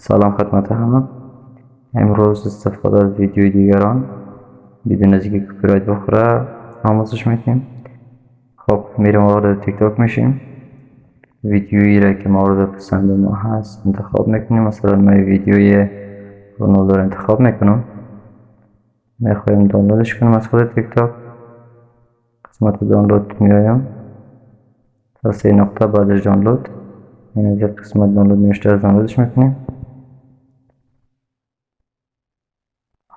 سلام خدمت همه. امروز استفاده از ویدیوی دیگران بدون از اینکه کپی رایت بخوره آموزش میکنیم. خب میریم وارد تیک تاک میشیم. ویدیویی را که مورد پسند ما هست انتخاب میکنیم. مثلا من ویدیوی رونالدو را انتخاب میکنم، میخوایم دانلودش کنم از خود تیک تاک. قسمت دانلود میایم تا 3 نقطه بعدش دانلود، این از یک قسمت دانلود نوشته از دانلودش میکنیم.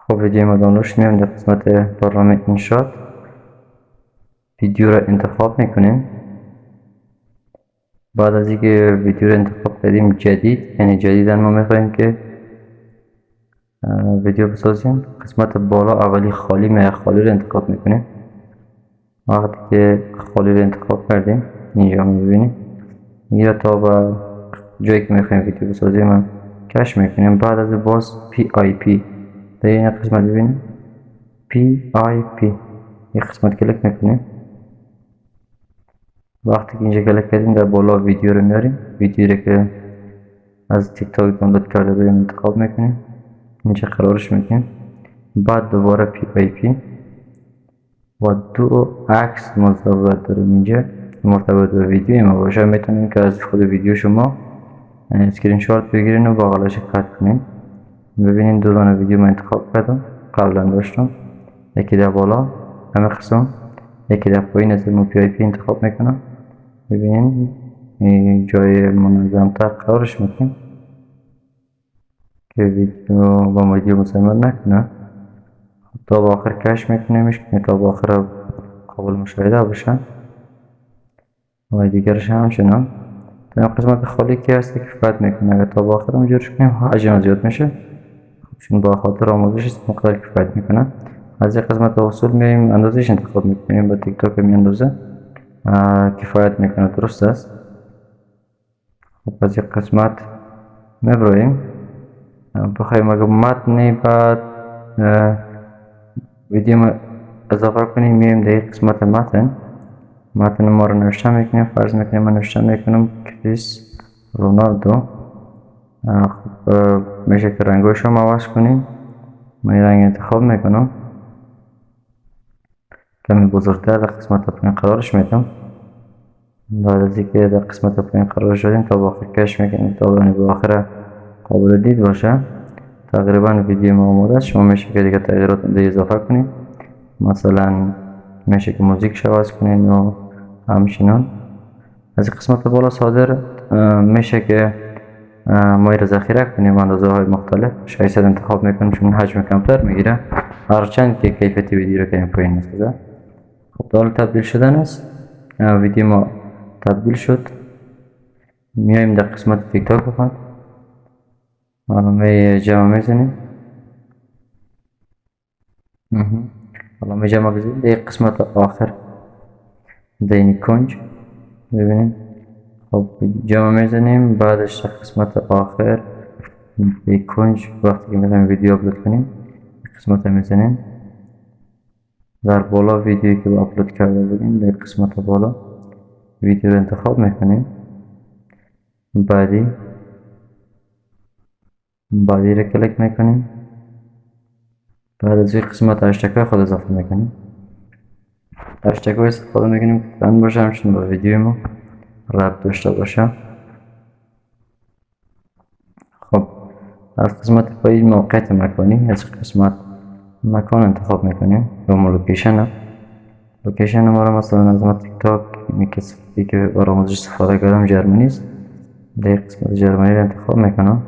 خب ویدیو ما دانلود شد، میایم در قسمت برنامه انشات ویدیو را انتخاب میکنیم. بعد از اینکه ویدیو را انتخاب کردیم جدید، یعنی جدیدن ما میخوایم که ویدیو بسازیم، قسمت بالا اولی خالی را انتخاب میکنیم. وقتی که خالی را انتخاب کردیم اینجا میبینیم این را تا به جایی که میخوایم ویدیو بسازیم کش میکنیم. بعد از باز PIP در این قسمت ببینیم PIP این قسمت کلیک میکنیم. وقتی که اینجا کلیک کردیم در بالا ویدیو رو میاریم، ویدیو رو که از تیک تاک دانلود کرده بودیم انتخاب میکنیم، اینجا قرارش میکنیم. بعد دوباره PIP و 2 عکس مزدوجت داریم اینجا مرتبط به ویدیو ما باشه. میتونیم که از خود ویدیو شما اسکرین شات بگیرین و بغلش کات کنین. ببینین دو دانه ویدیو من انتخاب کردم، قبلا داشتم یکی در بالا همه قسم، یکی در پایین از PIP انتخاب میکنم. ببینین این جای منظم تر قرارش میکنیم که ویدیو با ویدیو مسمر نکنه. تا با آخر کش میکنیمش که تا با آخر قابل مشاهده باشن و دیگرش همچنان. تا این قسمت خالی که هست کفایت میکنه. اگر تا با آخر اونجورش کنیم حجم زیاد میشه، چون با خاطر آموزش مقدار کفایت میکنه. از این قسمت اصول میایم اندازهش انتخاب میکنیم. با تیک تاک می اندازه کفایت میکنه، درست است. خب از این قسمت میبریم بخوایم اگر متنی بعد ویدیو ما اضافه کنیم میایم در این قسمت متن ما رو نوشته میکنیم. فرض میکنیم من نوشته میکنم کریس رونالدو. خب میشه که رنگوش رو عوض کنیم. من رنگ انتخاب میکنم، کمی بزرگتر در قسمت پایین قرارش میدم. بعد از اینکه در قسمت پایین قرار شدیم تا با آخر کش میکنیم تا به آخر قابل دید باشه. تقریبا ویدیو ما آماده است. شما میشه که دیگه تغییرات دیگه اضافه کنید، مثلا میشه که موزیک عوض کنید و همچنان. از قسمت بالا صادر میشه که ما را ذخیره کنیم اندازه های مختلف. 600 انتخاب میکنیم چون حجم کمتر میگیره هرچند که کیفیت ویدیو رو کنیم پایین میسازه. خب دال تبدیل شدن است. ویدیو ما تبدیل شد. میایم در قسمت تیک تاک بخواد علامه جمع میزنیم. علامه جمع بزنیم در قسمت آخر دینی کنج ببینیم. خب جمع میزنیم. بعدش در قسمت آخر در کنج وقتی که میخوایم ویدیو اپلود کنیم قسمت میزنیم. در بالا ویدیویی که اپلود کرده بودیم در قسمت بالا ویدیو رو انتخاب میکنیم. بعدی رو کلیک میکنیم. بعد از این قسمت هشتگ خود اضافه میکنیم. هشتگ استفاده میکنیم که بند باشه، همچنین با ویدیو ما ربط داشته باشه. خب از قسمت پایین موقعیت مکانی، از قسمت مکان انتخاب میکنیم و ما لوکیشن ما رو مثلا از تیک تاک اینی که برای آموزش استفاده کردم جرمنی است، در قسمت جرمنی رو انتخاب میکنم.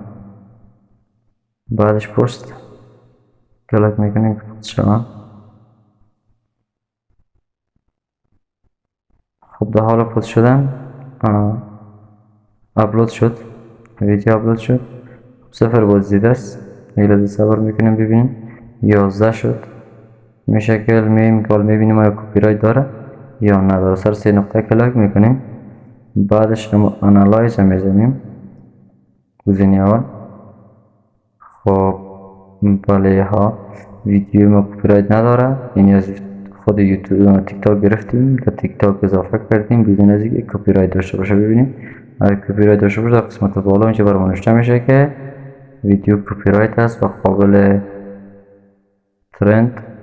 بعدش پست کلیک میکنیم که پست شما. خب در حال پست شدن اپلود شد، ویدیو اپلود شد. 0 بازدیده است. یک لحظه صبر میکنیم ببینیم. 11 شد. می شکل میبینیم آیا کپی رایت داره یا نداره. سر 3 نقطه کلیک میکنیم. بعدش انالایز میزنیم گزینه اول. خب بله ها ویدیو ما کپی رایت نداره، یعنی از خود یوتیوب تیک تاک گرفتیم در تیک تاک اضافه کردیم بدون از اینکه کپی رایت داشته باشه. ببینیم اگه کپی رایت داشته باشه در قسمت بالا اینجا برای ما نوشته میشه که ویدیو کپی رایت است و قابل ترند